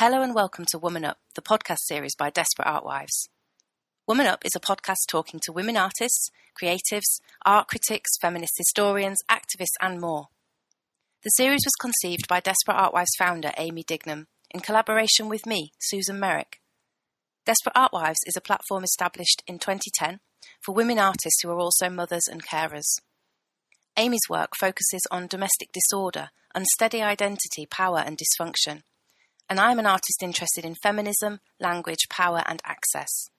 Hello and welcome to Woman Up, the podcast series by Desperate Art Wives. Woman Up is a podcast talking to women artists, creatives, art critics, feminist historians, activists and more. The series was conceived by Desperate Art Wives founder Amy Dignam in collaboration with me, Susan Merrick. Desperate Art Wives is a platform established in 2010 for women artists who are also mothers and carers. Amy's work focuses on domestic disorder, unsteady identity, power and dysfunction. And I'm an artist interested in feminism, language, power and access.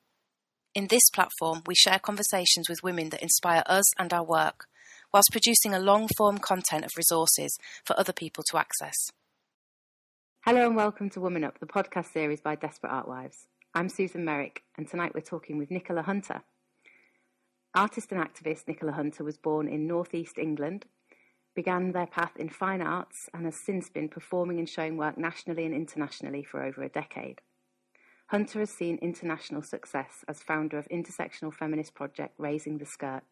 In this platform, we share conversations with women that inspire us and our work, whilst producing a long-form content of resources for other people to access. Hello and welcome to Woman Up, the podcast series by Desperate Art Wives. I'm Susan Merrick, and tonight we're talking with Nicola Hunter. Artist and activist Nicola Hunter was born in northeast England, began their path in fine arts and has since been performing and showing work nationally and internationally for over a decade. Hunter has seen international success as founder of intersectional feminist project Raising the Skirt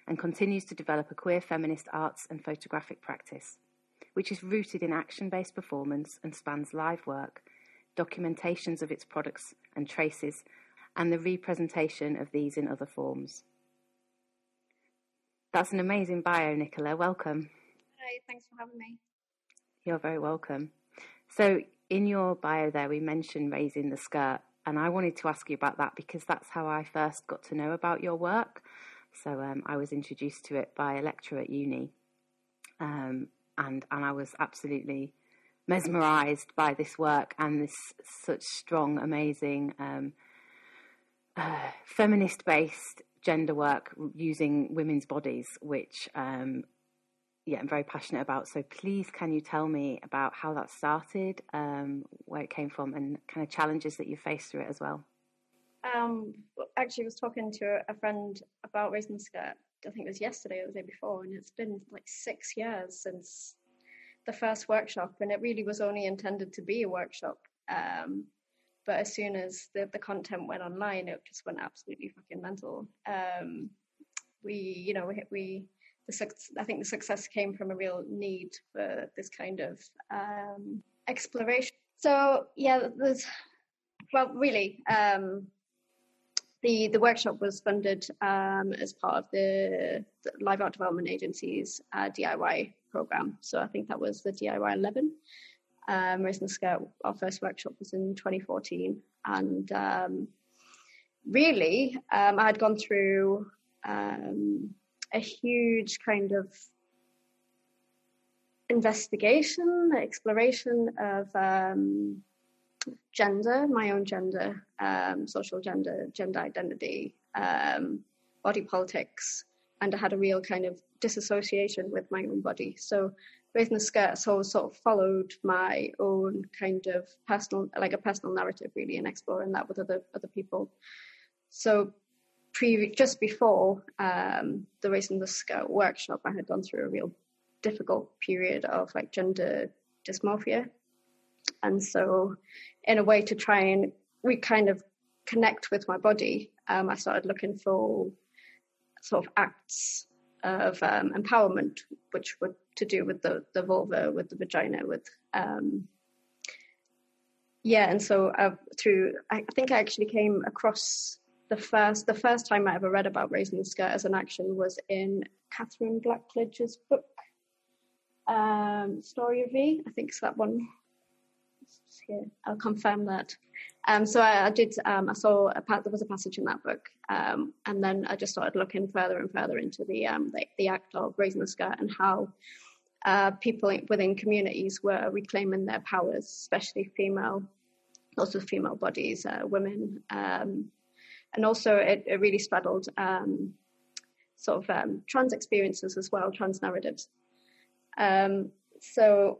and continues to develop a queer feminist arts and photographic practice, which is rooted in action-based performance and spans live work, documentations of its products and traces, and the representation of these in other forms. That's an amazing bio, Nicola. Welcome. Hi, thanks for having me. You're very welcome. So in your bio there, we mentioned Raising the Skirt, and I wanted to ask you about that because that's how I first got to know about your work. So I was introduced to it by a lecturer at uni, and I was absolutely mesmerised by this work and this such strong, amazing feminist-based gender work using women's bodies, which I'm very passionate about. So please, can you tell me about how that started, where it came from, and kind of challenges that you faced through it as well? Actually, I was talking to a friend about Raising the Skirt, I think it was yesterday or the day before, and it's been like 6 years since the first workshop, and it really was only intended to be a workshop. But as soon as the content went online, it just went absolutely fucking mental. I think the success came from a real need for this kind of exploration. So yeah, the workshop was funded as part of the Live Art Development Agency's DIY program. So I think that was the DIY 11. Raising the Skirt, our first workshop was in 2014, and I had gone through a huge kind of exploration of gender, my own gender, social gender, gender identity, body politics, and I had a real kind of disassociation with my own body. So Raising the Skirt sort of followed my own kind of personal narrative really, and exploring that with other people. So just before the Raising the Skirt workshop, I had gone through a real difficult period of like gender dysmorphia. And so in a way to try and kind of connect with my body, I started looking for sort of acts of empowerment, which were to do with the vulva, with the vagina, and so I think I actually came across the first time I ever read about Raising the Skirt as an action was in Catherine Blackledge's book, Story of Me. I think it's that one. Here, I'll confirm that. So I saw there was a passage in that book, and then I just started looking further and further into the act of Raising the Skirt and how people within communities were reclaiming their powers, especially lots of female bodies, women, and also it really straddled trans experiences as well, trans narratives. So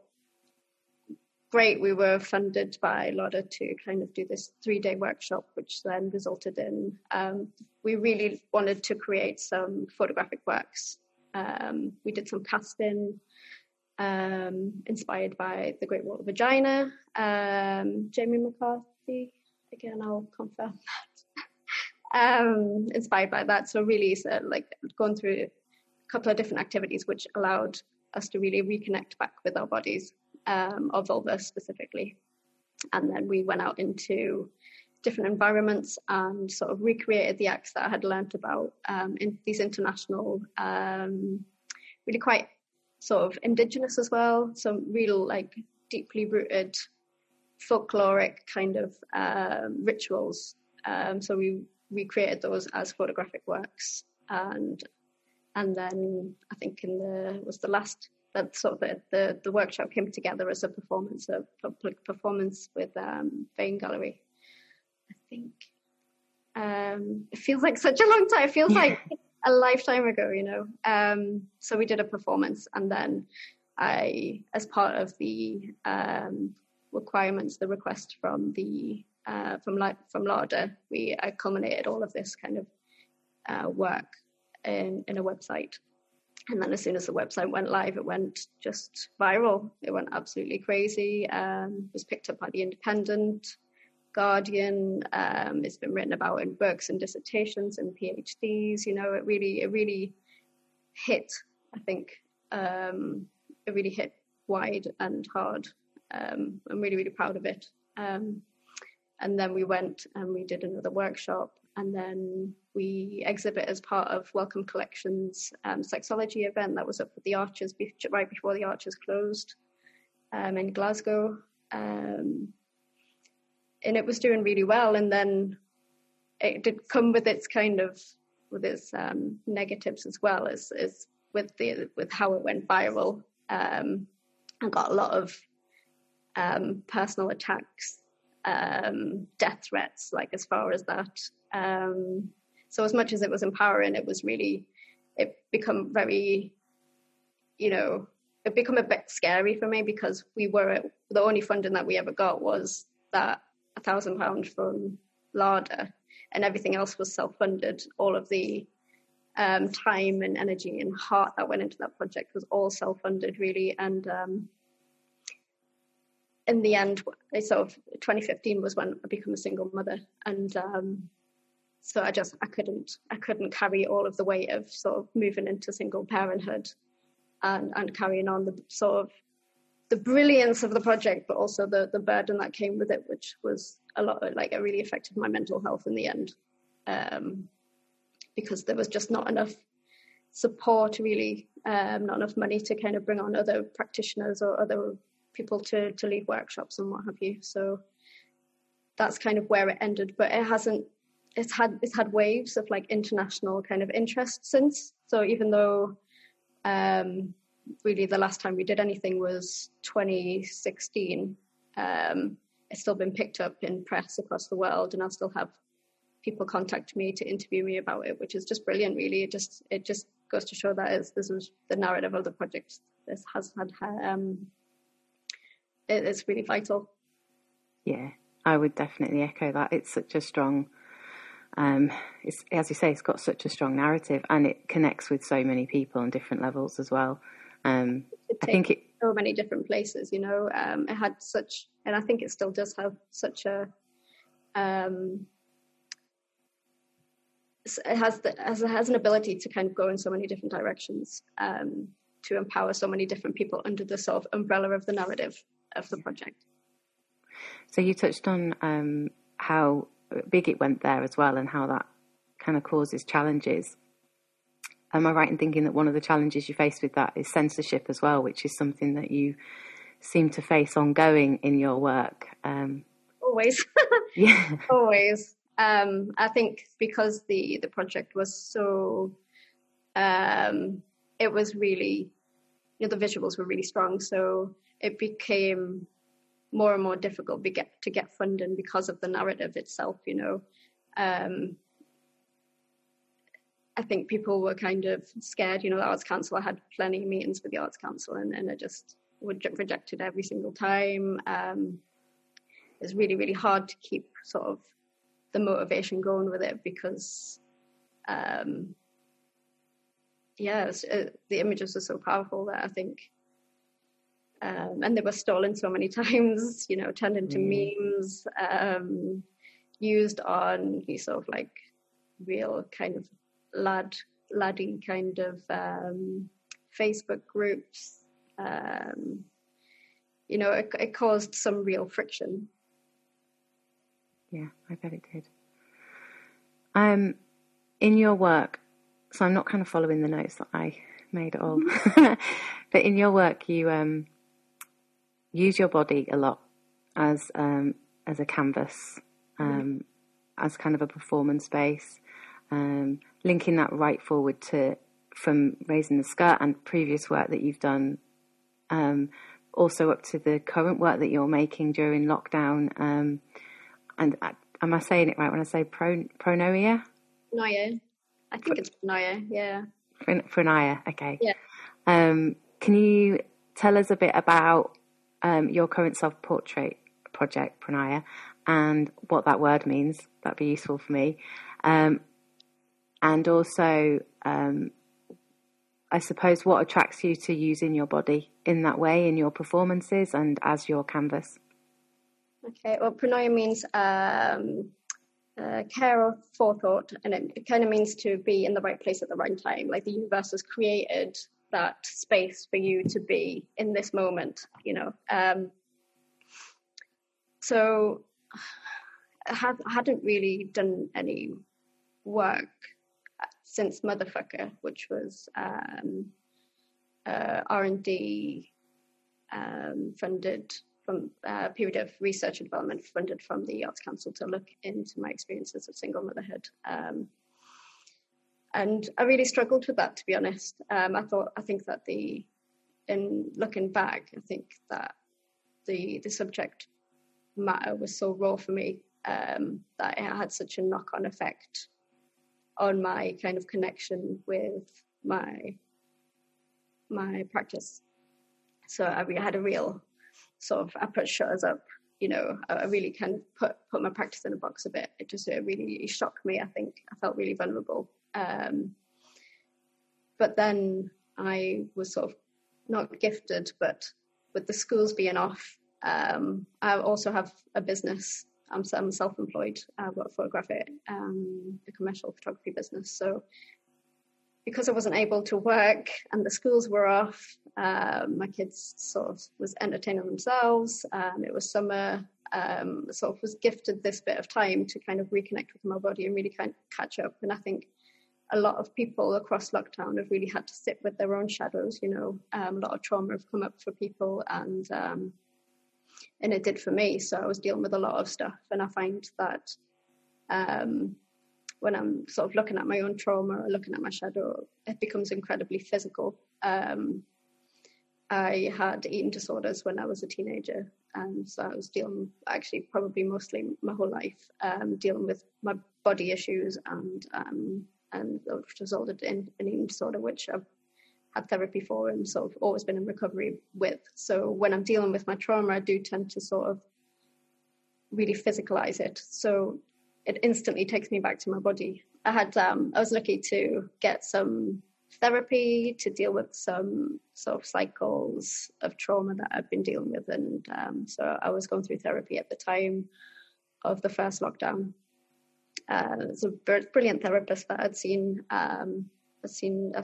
great, we were funded by LODA to kind of do this 3-day workshop, which then resulted in, we really wanted to create some photographic works. We did some casting, inspired by The Great Wall of Vagina, Jamie McCarthy, again, I'll confirm that. Inspired by that, so really going through a couple of different activities which allowed us to really reconnect back with our bodies, our vulva specifically. And then we went out into different environments and sort of recreated the acts that I had learnt about in these international, really quite sort of indigenous as well, some real like deeply rooted folkloric kind of rituals. So we recreated those as photographic works, and then I think the workshop came together as a public performance with Vane Gallery. I think it feels like such a long time. It feels like a lifetime ago, you know. So we did a performance, and then I, as part of the requirements, the request from the from Lauder, I culminated all of this kind of work in a website. And then as soon as the website went live, it went just viral. It went absolutely crazy. It was picked up by The Independent, Guardian. It's been written about in books and dissertations and PhDs. You know, it really hit, I think. It really hit wide and hard. I'm really, really proud of it. And then we went and we did another workshop, and then we exhibit as part of Wellcome Collection's sexology event that was up at the Arches right before the Arches closed in Glasgow. And it was doing really well. And then it did come with its negatives as well, as with how it went viral. I got a lot of personal attacks, death threats, like as far as that. So as much as it was empowering, it become very, you know, it become a bit scary for me, because the only funding that we ever got was that £1,000 from Lauder, and everything else was self-funded. All of the time and energy and heart that went into that project was all self-funded, really. And in the end, sort of 2015 was when I became a single mother, and so I couldn't carry all of the weight of sort of moving into single parenthood and carrying on the sort of the brilliance of the project, but also the burden that came with it, which was a lot, like it really affected my mental health in the end, because there was just not enough support, really, not enough money to kind of bring on other practitioners or other people to lead workshops and what have you. So that's kind of where it ended, but it's had waves of like international kind of interest since. So even though really the last time we did anything was 2016, it's still been picked up in press across the world, and I'll still have people contact me to interview me about it, which is just brilliant, really. It just goes to show that this was the narrative of the project. This has had it's really vital. Yeah, I would definitely echo that. It's such a strong, it's, as you say, it's got such a strong narrative, and it connects with so many people on different levels as well. I think it so many different places, you know. It had such, and I think it still does have such a it has an ability to kind of go in so many different directions, to empower so many different people under the sort of umbrella of the narrative of the project. So you touched on how big it went there as well, and how that kind of causes challenges. Am I right in thinking that one of the challenges you face with that is censorship as well, which is something that you seem to face ongoing in your work? Always. Yeah. Always. I think because the project was so, it was really, you know, the visuals were really strong, so it became more and more difficult to get funding because of the narrative itself, you know. I think people were kind of scared, you know. The Arts Council, I had plenty of meetings with the Arts Council, and I just would get rejected every single time. It's really, really hard to keep sort of the motivation going with it, because the images are so powerful that I think, and they were stolen so many times, you know, turned into memes, used on these sort of like real kind of laddie kind of Facebook groups. You know, it caused some real friction Yeah, I bet it did. In your work, so I'm not kind of following the notes that I made at all, but in your work, you use your body a lot as a canvas, as kind of a performance space, linking that right forward to from Raising the Skirt and previous work that you've done, also up to the current work that you're making during lockdown. And am I saying it right when I say pronoia? Pronoia. I think it's pronoia, yeah. Pronoia, okay. Yeah. Can you tell us a bit about your current self-portrait project, Pronoia, and what that word means? That'd be useful for me. And also, I suppose, what attracts you to using your body in that way in your performances and as your canvas? Okay, well, Pronoia means care or forethought, and it kind of means to be in the right place at the right time. Like the universe has created that space for you to be in this moment, you know. So I hadn't really done any work since Motherfucker, which was R&D funded from a period of research and development funded from the Arts Council to look into my experiences of single motherhood. And I really struggled with that, to be honest. I think that in looking back, I think that the subject matter was so raw for me that it had such a knock-on effect on my kind of connection with my practice. So I had a real sort of, I put shutters up, you know, I really kind of put my practice in a box a bit. It really shocked me. I think I felt really vulnerable. But then I was sort of not gifted, but with the schools being off, I also have a business. I'm self-employed. I've got a commercial photography business. So because I wasn't able to work and the schools were off, my kids sort of was entertaining themselves. It was summer, sort of was gifted this bit of time to kind of reconnect with my body and really kind of catch up. And I think a lot of people across lockdown have really had to sit with their own shadows, you know. A lot of trauma have come up for people, and it did for me. So I was dealing with a lot of stuff, and I find that when I'm sort of looking at my own trauma or looking at my shadow, it becomes incredibly physical. I had eating disorders when I was a teenager, so I was dealing, actually probably mostly my whole life, dealing with my body issues, and which resulted in an eating disorder, which I've had therapy for and sort of always been in recovery with. So when I'm dealing with my trauma, I do tend to sort of really physicalize it. So it instantly takes me back to my body. I was lucky to get some therapy to deal with some sort of cycles of trauma that I've been dealing with. And so I was going through therapy at the time of the first lockdown. It's a brilliant therapist that I've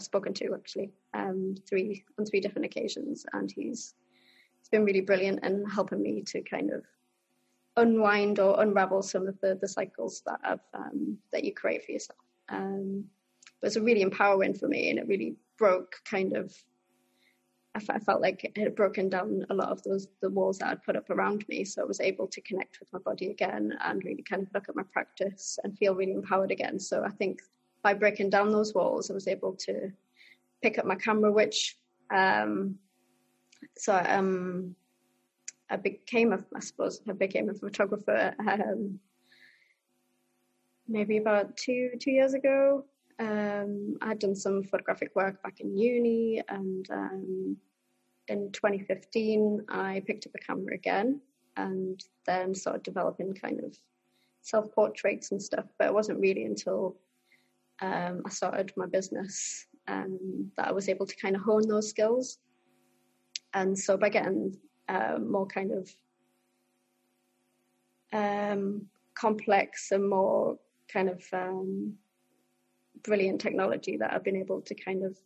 spoken to actually on three different occasions, and he's been really brilliant in helping me to kind of unwind or unravel some of the cycles that you create for yourself. But it's really empowering for me, and it really broke kind of, I felt like it had broken down a lot of the walls that I'd put up around me. So I was able to connect with my body again and really kind of look at my practice and feel really empowered again. So I think by breaking down those walls, I was able to pick up my camera, which I became a photographer maybe about two years ago. I'd done some photographic work back in uni, and in 2015 I picked up a camera again and then started developing kind of self-portraits and stuff. But it wasn't really until I started my business that I was able to kind of hone those skills. And so by getting more kind of complex and more kind of brilliant technology, that I've been able to kind of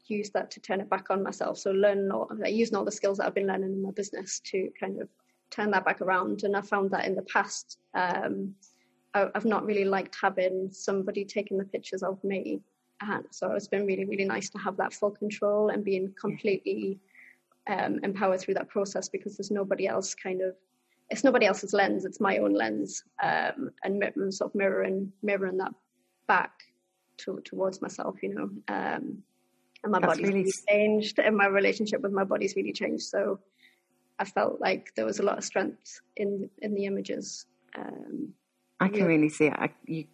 use that to turn it back on myself. So using all the skills that I've been learning in my business to kind of turn that back around. And I found that in the past, I've not really liked having somebody taking the pictures of me. And so it's been really, really nice to have that full control and being completely empowered through that process, because there's nobody else it's nobody else's lens, it's my own lens, and sort of mirroring that back towards myself, and my body's really changed, and my relationship with my body's really changed. So I felt like there was a lot of strength in the images. I can really see it.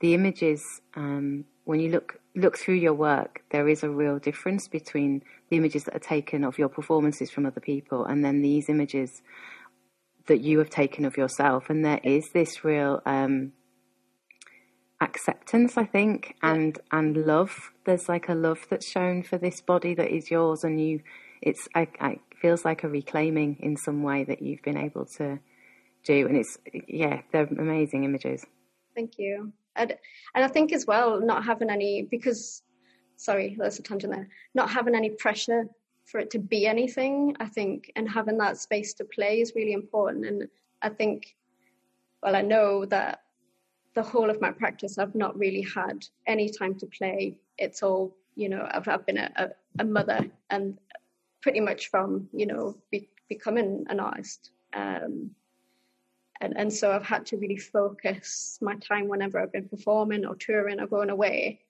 The images, when you look through your work, there is a real difference between the images that are taken of your performances from other people and then these images that you have taken of yourself. And there is this real acceptance, I think, and love. There's like a love that's shown for this body that is yours, and it feels like a reclaiming in some way that you've been able to do. And they're amazing images. Thank you. And I think as well, not having any, sorry, that's a tangent there, not having any pressure for it to be anything, I think, and having that space to play is really important. And I think, I know that the whole of my practice, I've not really had any time to play. It's all, I've been a mother, and pretty much from, becoming an artist. And so I've had to really focus my time whenever I've been performing or touring or going away.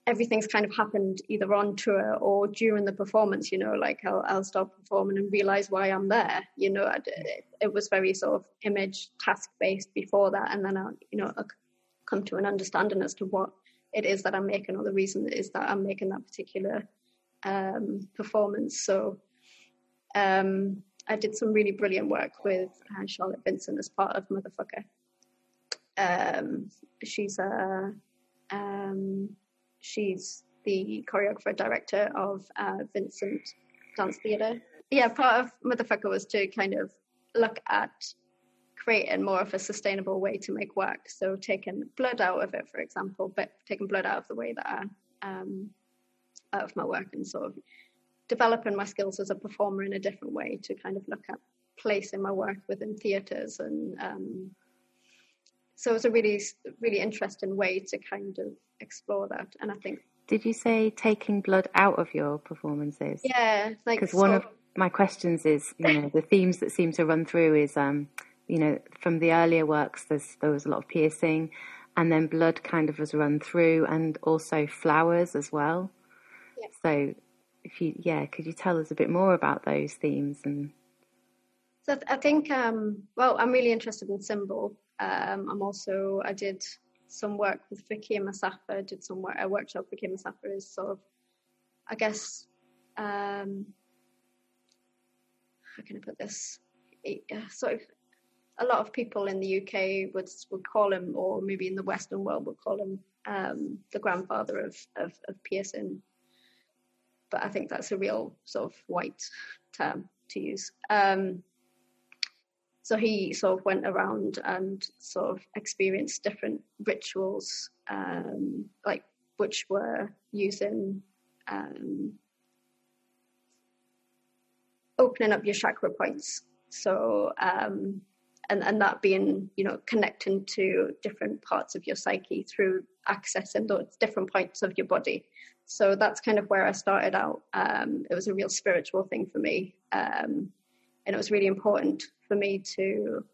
Everything's kind of happened either on tour or during the performance, like I'll start performing and realize why I'm there. It was very sort of image task-based before that. And then I'll come to an understanding as to what it is that I'm making, or the reason it is that I'm making that particular performance. So I did some really brilliant work with Charlotte Vincent as part of Motherfucker. She's the choreographer director of Vincent Dance Theatre. Yeah, part of Motherfucker was to kind of look at creating more of a sustainable way to make work. So taking blood out of it, for example, but taking blood out of the way that out of my work, and sort of developing my skills as a performer in a different way to kind of look at placing my work within theatres. And so it's a really, really interesting way to kind of explore that. And I think... Did you say taking blood out of your performances? Yeah. Because one of my questions is, the themes that seem to run through is, from the earlier works, there was a lot of piercing, and then blood kind of has run through, and also flowers as well. Yeah. So... could you tell us a bit more about those themes? And so I think, I'm really interested in symbol. I did some work with Vicky and Masafa. Did some work, a workshop. Vicky and Masafa is sort of, I guess, how can I put this? Sort of, a lot of people in the UK would call him, or maybe in the Western world would call him, the grandfather of piercing. But I think that's a real sort of white term to use. So he sort of went around and sort of experienced different rituals, like which were using opening up your chakra points. So and that being, connecting to different parts of your psyche through accessing those different points of your body. So that's kind of where I started out. It was a real spiritual thing for me. And it was really important for me to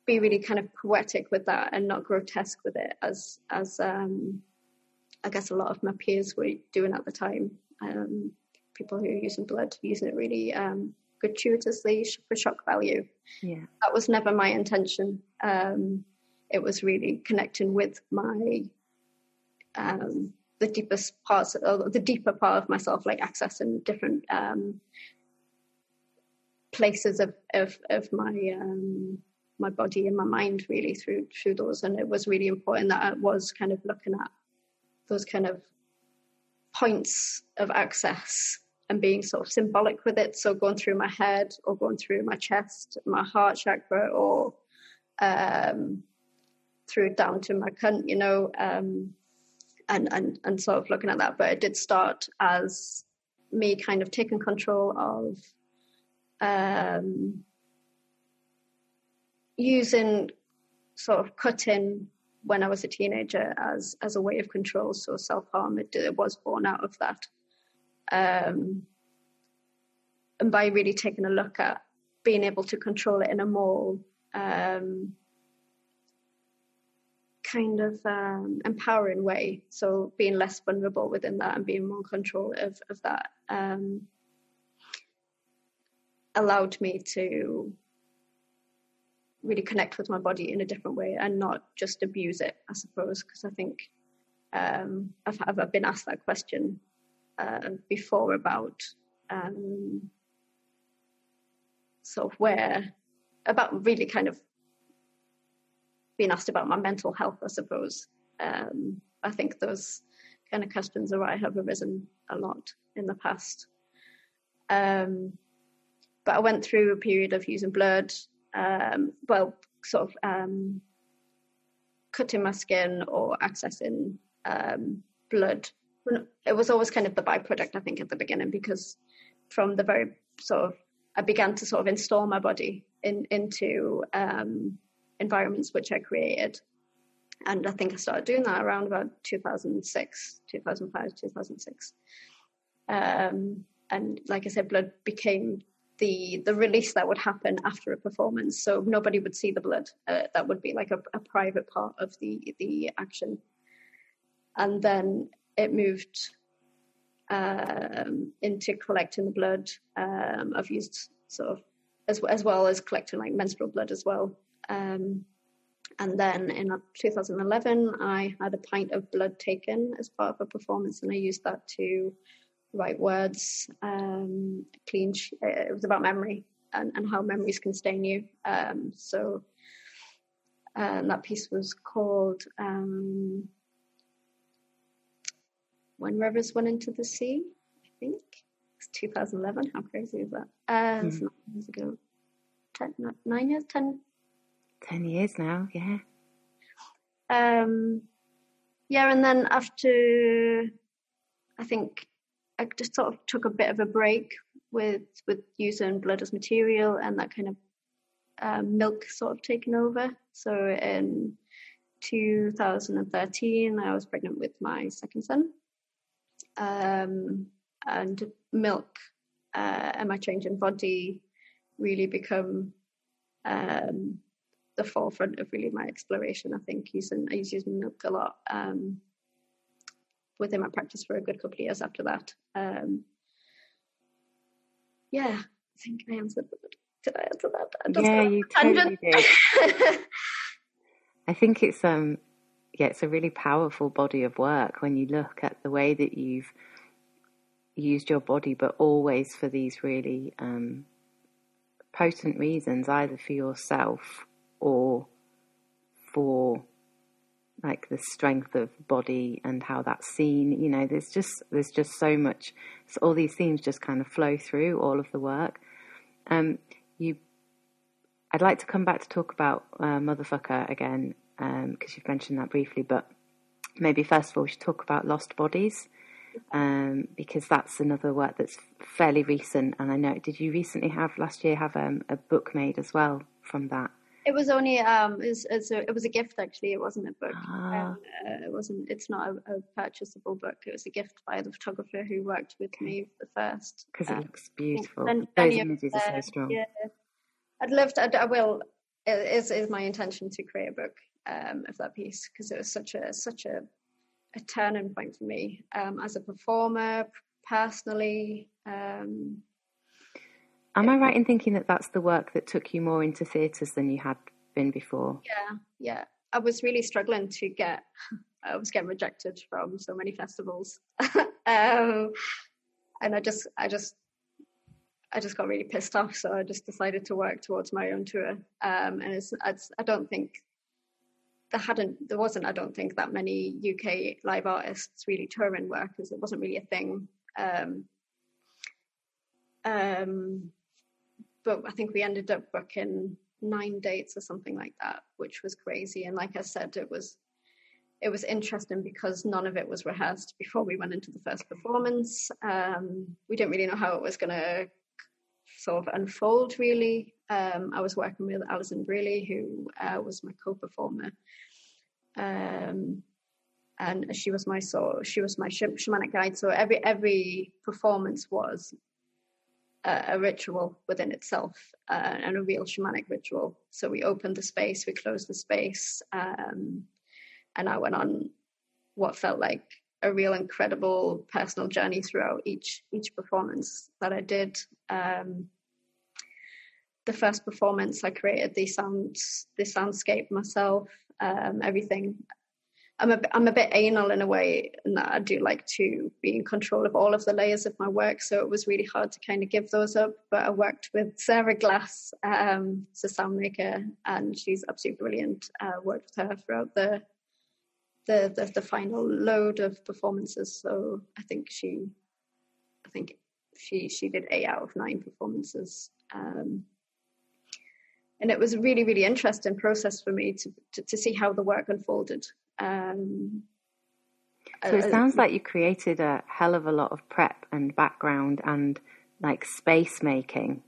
be really kind of poetic with that and not grotesque with it, as I guess a lot of my peers were doing at the time. People who are using blood, using it really gratuitously for shock value. Yeah, that was never my intention. It was really connecting with my the deepest parts, or the deeper part of myself, like accessing different places of my body and my mind, really through those. And it was really important that I was kind of looking at those kind of points of access and being sort of symbolic with it. So going through my head, or going through my chest, my heart chakra, or through down to my cunt, and sort of looking at that. But it did start as me kind of taking control of using sort of cutting when I was a teenager as a way of control, so self-harm, it was born out of that. And by really taking a look at being able to control it in a more kind of empowering way, so being less vulnerable within that and being more in control of that allowed me to really connect with my body in a different way and not just abuse it, I suppose, because I think I've been asked that question before about sort of about really kind of being asked about my mental health, I suppose. I think those kind of questions are why have arisen a lot in the past. But I went through a period of using blood, cutting my skin or accessing blood. It was always kind of the byproduct, I think, at the beginning, because from the very sort of, I began to sort of install my body into environments which I created. And I think I started doing that around about 2006. And like I said, blood became the release that would happen after a performance. So nobody would see the blood. That would be like a private part of the action. And then it moved into collecting the blood. I've used sort of, as well as collecting like menstrual blood as well. And then in 2011, I had a pint of blood taken as part of a performance, and I used that to write words, it was about memory and how memories can stain you. So that piece was called When Rivers Went Into the Sea, I think. It's 2011. How crazy is that? It's 9 years ago. 9 years? 10? 10 years now, yeah. Yeah, and then after, I think I just sort of took a bit of a break with using blood as material, and that kind of milk sort of taken over. So in 2013, I was pregnant with my second son. And milk and my changing body really become the forefront of really my exploration. I think I was using milk a lot within my practice for a good couple of years after that. Yeah, I think I answered that. Did I answer that? Yeah, you totally did. I think it's it's a really powerful body of work when you look at the way that you've used your body, but always for these really potent reasons, either for yourself or for like the strength of body and how that's seen. You know, there's just so much. So all these themes just kind of flow through all of the work. I'd like to come back to talk about Motherfucker again, because you've mentioned that briefly, but maybe first of all we should talk about Lost Bodies, because that's another work that's fairly recent. And I know, did you recently last year have a book made as well from that? It was only it was a gift, actually. It wasn't a book. It's not a purchasable book. It was a gift by the photographer who worked with me the first. Because it looks beautiful. Those images are so strong. Yeah, I will. It is my intention to create a book of that piece, because it was such a turning point for me as a performer, personally. Am I right in thinking that that's the work that took you more into theatres than you had been before? Yeah. I was really struggling I was getting rejected from so many festivals. And I just got really pissed off. So I just decided to work towards my own tour. And I don't think there wasn't that many UK live artists really touring work, because it wasn't really a thing. But I think we ended up booking 9 dates or something like that, which was crazy. And like I said, it was interesting because none of it was rehearsed before we went into the first performance. We didn't really know how it was going to sort of unfold, really. I was working with Alison Brearley, who was my co-performer, and she was my shamanic guide. So every performance was a ritual within itself, and a real shamanic ritual. So we opened the space, we closed the space, and I went on what felt like a real incredible personal journey throughout each performance that I did. The first performance, I created the soundscape myself, everything. I'm a bit anal in a way, in that I do like to be in control of all of the layers of my work. So it was really hard to kind of give those up. But I worked with Sarah Glass, who's a sound maker, and she's absolutely brilliant. Worked with her throughout the final load of performances. So I think she did 8 out of 9 performances. And it was a really, really interesting process for me to see how the work unfolded. So it sounds like you created a hell of a lot of prep and background and like space making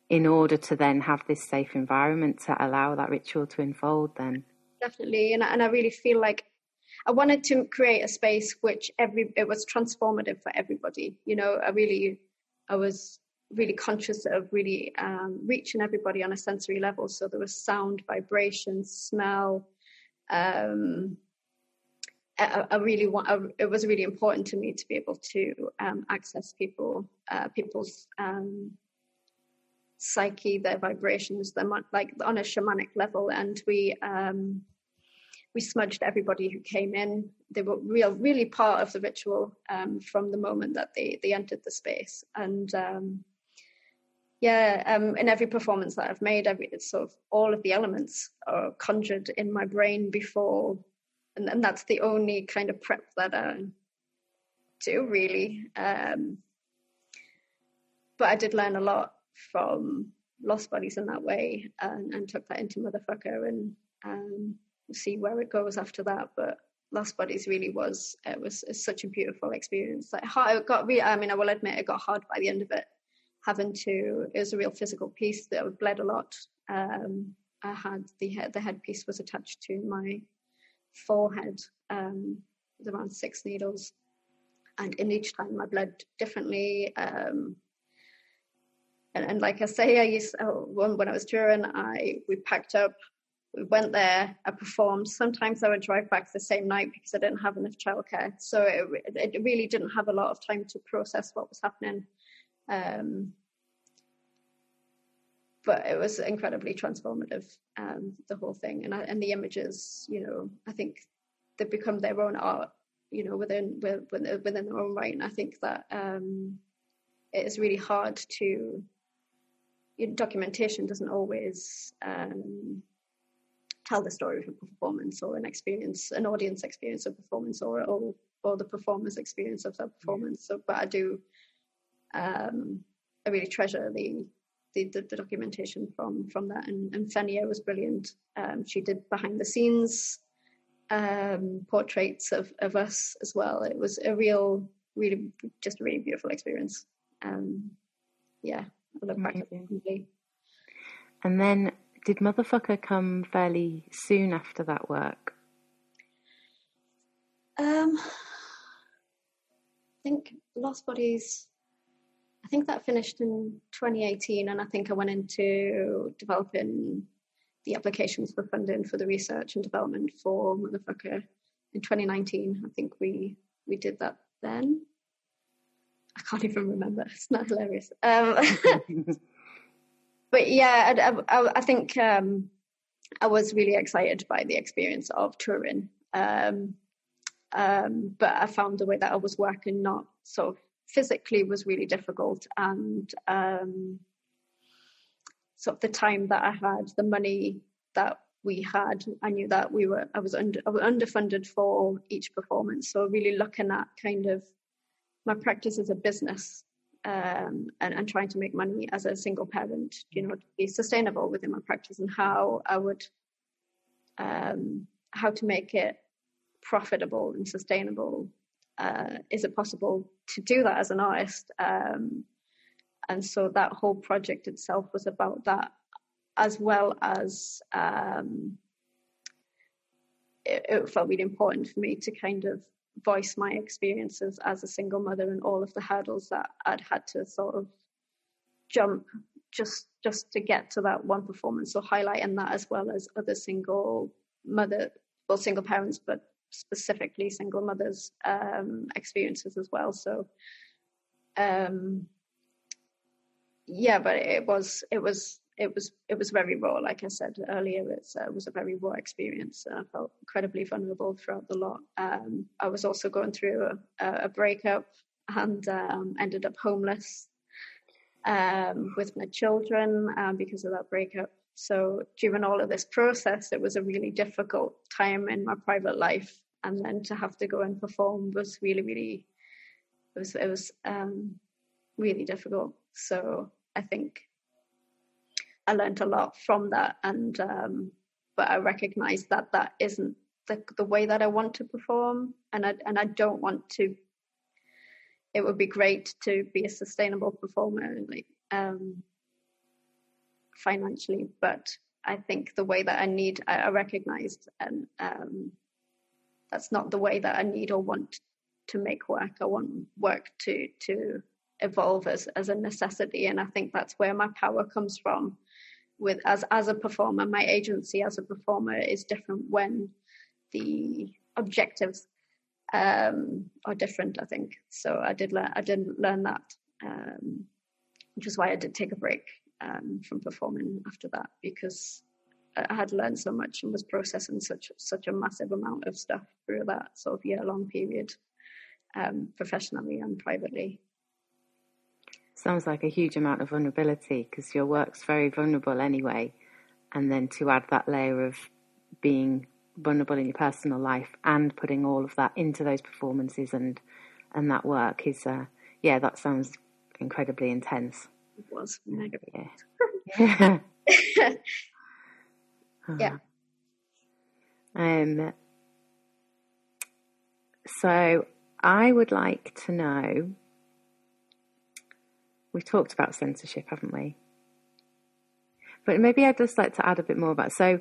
in order to then have this safe environment to allow that ritual to unfold then. Definitely. And I really feel like I wanted to create a space which it was transformative for everybody. You know, I was really conscious of really reaching everybody on a sensory level. So there was sound, vibration, smell. It was really important to me to be able to access people's psyche, their vibrations, like on a shamanic level. And we smudged everybody who came in. They were really part of the ritual from the moment that they entered the space. And in every performance that I've made, it's sort of all of the elements are conjured in my brain before, and that's the only kind of prep that I do, really. But I did learn a lot from Lost Bodies in that way, and took that into Motherfucker, and see where it goes after that. But Lost Bodies really was such a beautiful experience. Like, I will admit, it got hard by the end of it. It was a real physical piece that bled a lot. I had the headpiece was attached to my forehead with around 6 needles, and in each time I bled differently. And like I say, when I was touring, we packed up, we went there, I performed. Sometimes I would drive back the same night because I didn't have enough childcare, so it really didn't have a lot of time to process what was happening. But it was incredibly transformative, the whole thing, and the images. You know, I think they become their own art. You know, within their own right, and I think that it is really hard to. Documentation doesn't always tell the story of a performance or an audience experience of performance, or the performer's experience of that performance. So, but I do. I really treasure the documentation from that, and Fenia was brilliant. She did behind the scenes portraits of us as well. It was a really beautiful experience. I look back at it. And then did Motherfucker come fairly soon after that work? I think Lost Bodies, I think that finished in 2018, and I think I went into developing the applications for funding for the research and development for Motherfucker in 2019. I think we did that then. I can't even remember. It's not hilarious. But yeah, I think I was really excited by the experience of touring. But I found the way that I was working not sort of physically was really difficult, and sort of the time that I had, the money that we had, I knew that I was underfunded for each performance. So really looking at kind of my practice as a business, and trying to make money as a single parent, you know, to be sustainable within my practice, and how I would how to make it profitable and sustainable. Is it possible to do that as an artist? And so that whole project itself was about that, as well as it felt really important for me to kind of voice my experiences as a single mother and all of the hurdles that I'd had to sort of jump just to get to that one performance. So highlighting that, as well as other single parents, but specifically single mothers' experiences as well. So but it was very raw. Like I said earlier, it was a very raw experience. I felt incredibly vulnerable throughout the lot. I was also going through a breakup and ended up homeless with my children because of that breakup. So during all of this process, it was a really difficult time in my private life, and then to have to go and perform was really, really, it was really difficult. So I think I learned a lot from that, and but I recognized that isn't the way that I want to perform, and I don't want to. It would be great to be a sustainable performer, like financially, but I think the way that I recognized, and that's not the way that I need or want to make work. I want work to evolve as a necessity, and I think that's where my power comes from. With as a performer, my agency as a performer is different when the objectives are different, I think. So I did learn that, which is why I did take a break from performing after that, because I had learned so much and was processing such a massive amount of stuff through that sort of year-long period, professionally and privately. Sounds like a huge amount of vulnerability, because your work's very vulnerable anyway, and then to add that layer of being vulnerable in your personal life and putting all of that into those performances and that work is that sounds incredibly intense. It was mega. Yeah. Yeah. So I would like to know, we've talked about censorship, haven't we? But maybe I'd just like to add a bit more about, so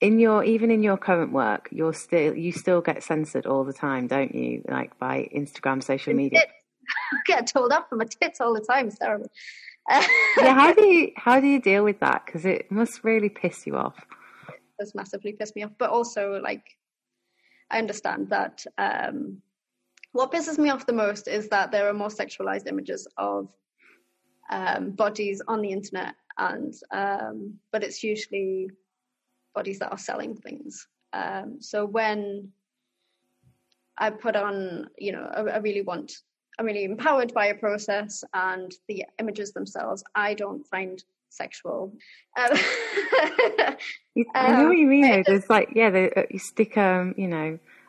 even in your current work, you still get censored all the time, don't you? Like by Instagram, social media. I get told off for my tits all the time. It's terrible. Yeah, how do you deal with that? Because it must really piss you off. It does massively piss me off, but also, like, I understand that what pisses me off the most is that there are more sexualized images of bodies on the internet, and but it's usually bodies that are selling things. So when I put on, I'm really empowered by a process, and the images themselves I don't find sexual. I know what you mean. There's like, you stick an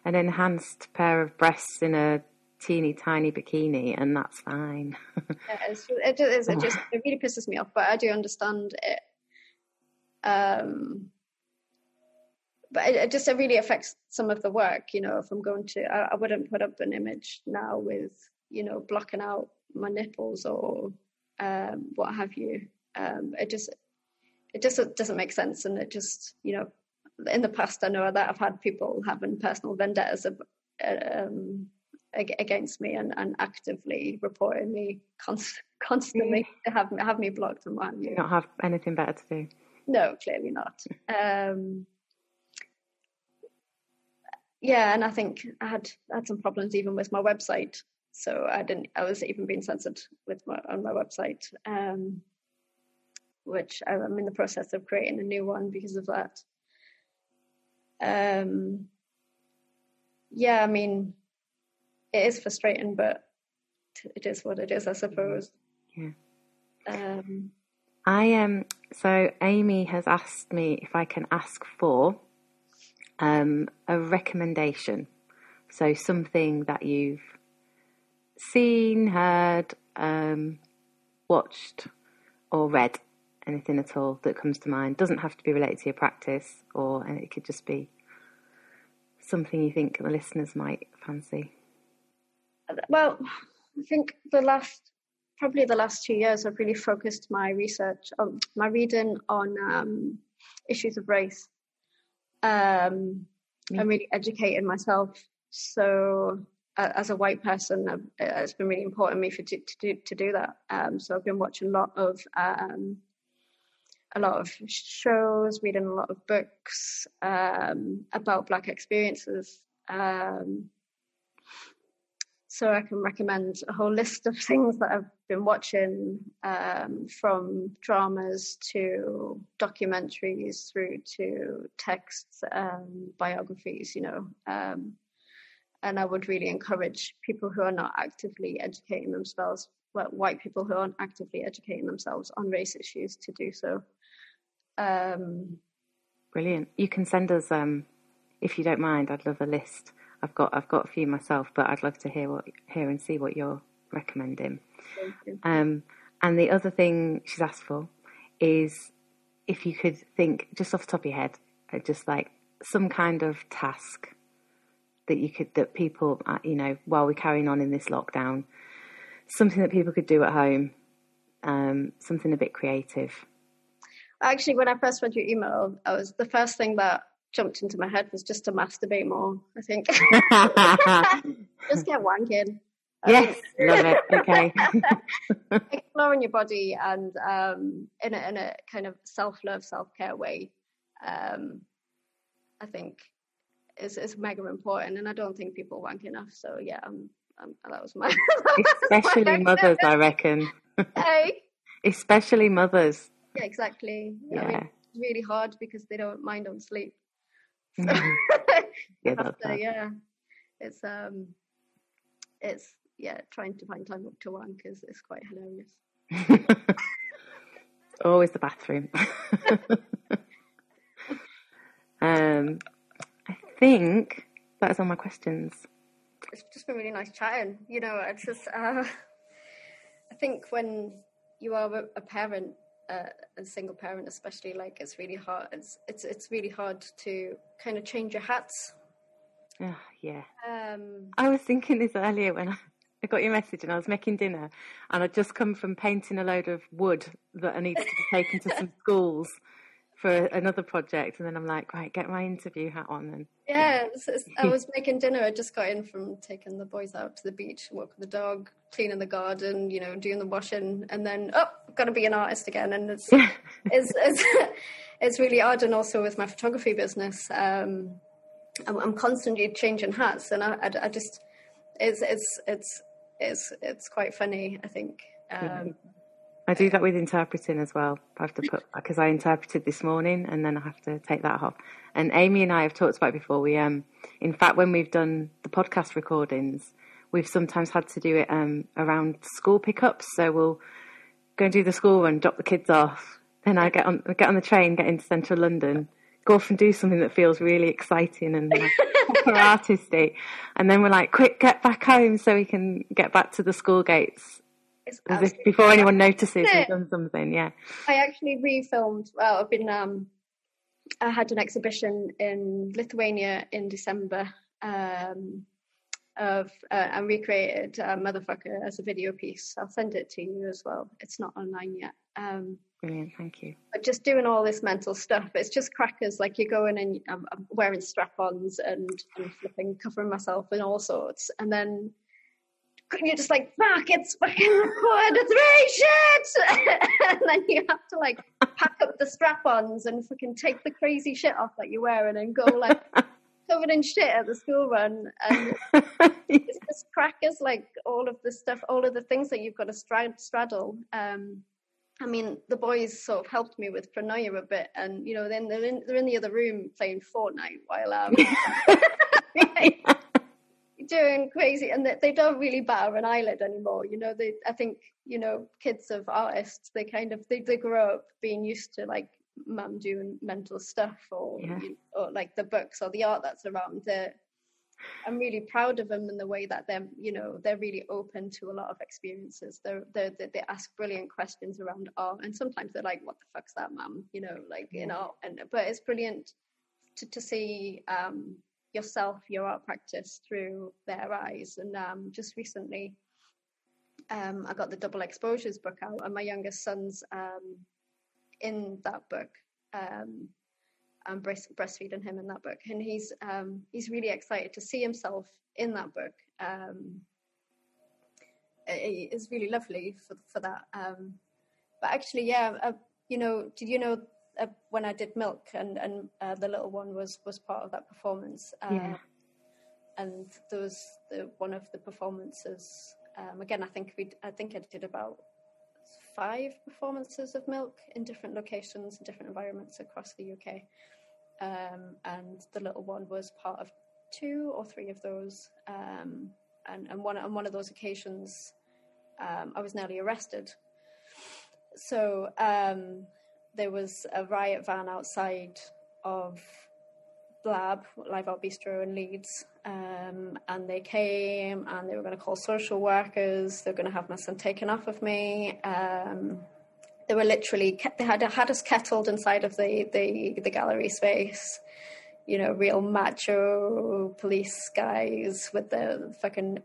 enhanced pair of breasts in a teeny tiny bikini, and that's fine. It really pisses me off, but I do understand it. But it really affects some of the work. If I'm going to, I wouldn't put up an image now with, blocking out my nipples or what have you. It just doesn't make sense, and it just, in the past I know that I've had people having personal vendettas against me and actively reporting me constantly to have me blocked and what have you. You don't have anything better to do? No, clearly not. And I think I had some problems even with my website. So I was even being censored on my website, which I'm in the process of creating a new one because of that. It is frustrating, but it is what it is, I suppose. Yeah. So Amy has asked me if I can ask for a recommendation. So something that you've seen, heard, watched, or read, anything at all that comes to mind. Doesn't have to be related to your practice, and it could just be something you think the listeners might fancy. Well, I think the last probably the last 2 years, I've really focused my research on my reading on issues of race. I'm really educating myself. So as a white person, it's been really important to me to do that. So I've been watching a lot of shows, reading a lot of books about Black experiences. So I can recommend a whole list of things that I've been watching, from dramas to documentaries through to texts, biographies, and I would really encourage people who are not actively educating themselves, white people who aren't actively educating themselves on race issues, to do so. Brilliant. You can send us, if you don't mind, I'd love a list. I've got a few myself, but I'd love to hear and see what you're recommending. And the other thing she's asked for is if you could think just off the top of your head, just like some kind of task that people, while we're carrying on in this lockdown, something that people could do at home, something a bit creative. Actually, when I first read your email, the first thing that jumped into my head was just to masturbate more, I think. Just get wanking. Yes, love it. Okay. Exploring your body and in a kind of self-love, self-care way, I think is mega important, and I don't think people wank enough. So yeah, that was my especially mothers, I reckon. Hey. Especially mothers. Yeah, exactly. Yeah. I mean, it's really hard because they don't mind on sleep. So it's trying to find time up to wank is quite hilarious. Always the bathroom. I think that's all my questions. It's just been really nice chatting. It's just I think when you are a parent, a single parent especially, like, it's really hard. It's really hard to kind of change your hats. Oh, yeah. I was thinking this earlier when I got your message and I was making dinner, and I'd just come from painting a load of wood that I needed to be taken to some schools for another project, and then I'm like, right, get my interview hat on then. Yeah, I was making dinner. I just got in from taking the boys out to the beach, walking the dog, cleaning the garden, doing the washing, and then I've got to be an artist again, and it's really hard. And also with my photography business, I'm constantly changing hats, and I just it's quite funny, I think. I do that with interpreting as well. I have to because I interpreted this morning and then I have to take that off. And Amy and I have talked about it before. We, in fact, when we've done the podcast recordings, we've sometimes had to do it around school pickups. So we'll go and do the school run, drop the kids off. Then I get on the train, get into central London, go off and do something that feels really exciting and artistic. And then we're like, quick, get back home so we can get back to the school gates. As if before anyone notices we've done something, yeah. I actually refilmed. Well, I've been. I had an exhibition in Lithuania in December and recreated Motherfucker as a video piece. I'll send it to you as well. It's not online yet. Brilliant, thank you. But just doing all this mental stuff, it's just crackers. Like, you go in and I'm wearing strap-ons and flipping, covering myself in all sorts, and then you're just like, fuck, it's fucking recorded, shit! And then you have to like pack up the strap-ons and fucking take the crazy shit off that you're wearing and go like covered in shit at the school run. And it's just crackers, like all of the stuff, all of the things that you've got to straddle. I mean, the boys sort of helped me with paranoia a bit, and then they're in the other room playing Fortnite while doing crazy, and they don't really batter an eyelid anymore. I think kids of artists, they grow up being used to like mum doing mental stuff or like the books or the art that's around there. I'm really proud of them in the way that they're really open to a lot of experiences. They ask brilliant questions around art, and sometimes they're like, "What the fuck's that, mum?" But it's brilliant to see yourself, your art practice through their eyes. And just recently I got the Double Exposures book out, and my youngest son's in that book. I'm breastfeeding him in that book, and he's really excited to see himself in that book. It's really lovely for that. But actually, you know, did you know when I did Milk and the little one was part of that performance? Yeah. And there was one of the performances. Again, I think I did about 5 performances of Milk in different locations and different environments across the UK. And the little one was part of 2 or 3 of those. And on one of those occasions, I was nearly arrested. So there was a riot van outside of Blab, Live Out Bistro in Leeds, and they came and they were going to call social workers. They were going to have my son taken off of me. They were literally, they had us kettled inside of the gallery space, you know, real macho police guys with the fucking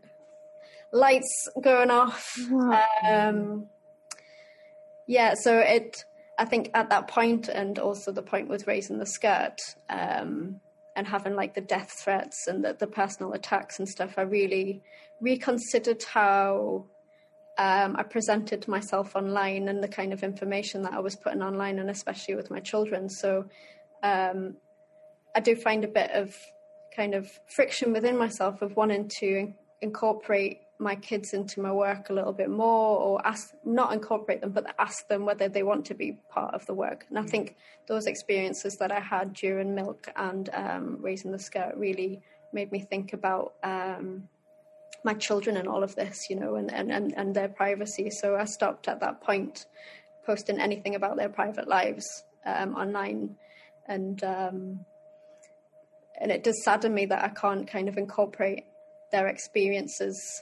lights going off. Yeah, so I think at that point, and also the point with raising the skirt, and having like the death threats and the personal attacks and stuff, I really reconsidered how I presented myself online and the kind of information that I was putting online, and especially with my children. So I do find a bit of kind of friction within myself of wanting to incorporate my kids into my work a little bit more, or not incorporate them, but ask them whether they want to be part of the work. And I think those experiences that I had during Milk and Raising the Skirt really made me think about my children and all of this, you know, and their privacy. So I stopped at that point posting anything about their private lives online, and it does sadden me that I can't kind of incorporate their experiences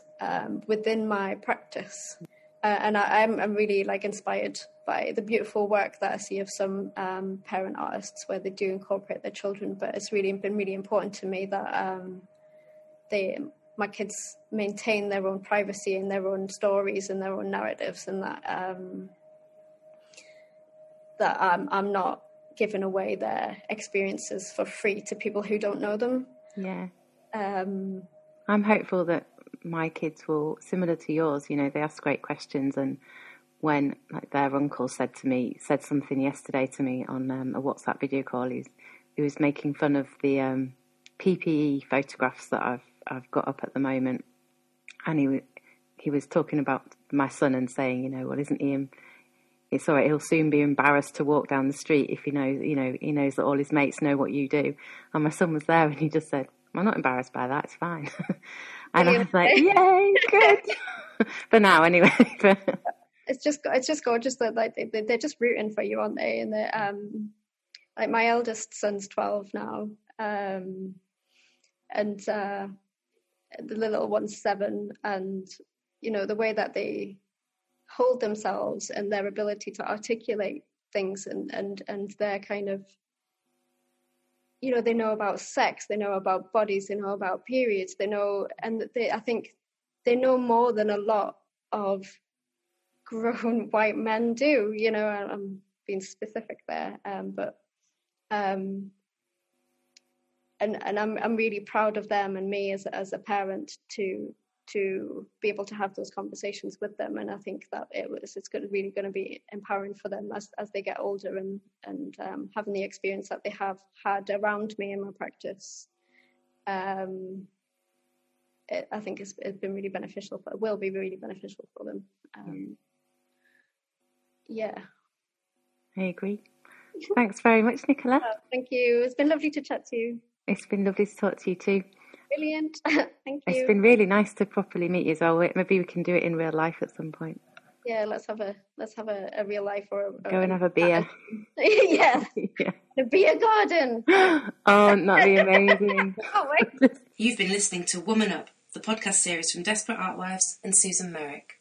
within my practice. And I'm really like inspired by the beautiful work that I see of some parent artists where they do incorporate their children. But it's really been really important to me that my kids maintain their own privacy and their own stories and their own narratives, and that I'm not giving away their experiences for free to people who don't know them. Yeah. I'm hopeful that my kids will, similar to yours, you know, they ask great questions. And when like their uncle said something yesterday to me on a WhatsApp video call, he was making fun of the PPE photographs that I've got up at the moment, and he was talking about my son and saying, you know, well, isn't he? It's all right. He'll soon be embarrassed to walk down the street if he knows that all his mates know what you do. And my son was there, and he just said, I'm not embarrassed by that. It's fine. And I was like, yay, good. For now, anyway. It's just gorgeous that like they're just rooting for you, aren't they? And they're, like my eldest son's 12 now, and the little one's 7, and you know the way that they hold themselves and their ability to articulate things and their kind of, you know, they know about sex, they know about bodies, they know about periods, they know, and I think they know more than a lot of grown white men do, you know. I'm being specific there, but and I'm really proud of them and me as a parent to be able to have those conversations with them. And I think that it's really going to be empowering for them as they get older and having the experience that they have had around me in my practice. I think it's been really beneficial, but it will be really beneficial for them. Yeah. I agree. Thanks very much, Nicola. Oh, thank you. It's been lovely to chat to you. It's been lovely to talk to you too. Brilliant. Thank you. It's been really nice to properly meet you as well. Maybe we can do it in real life at some point. Yeah, let's have a real life or go and have a beer. Yeah. The beer garden. Oh, that'd be amazing. You've been listening to Woman Up, the podcast series from Desperate Art Wives and Susan Merrick.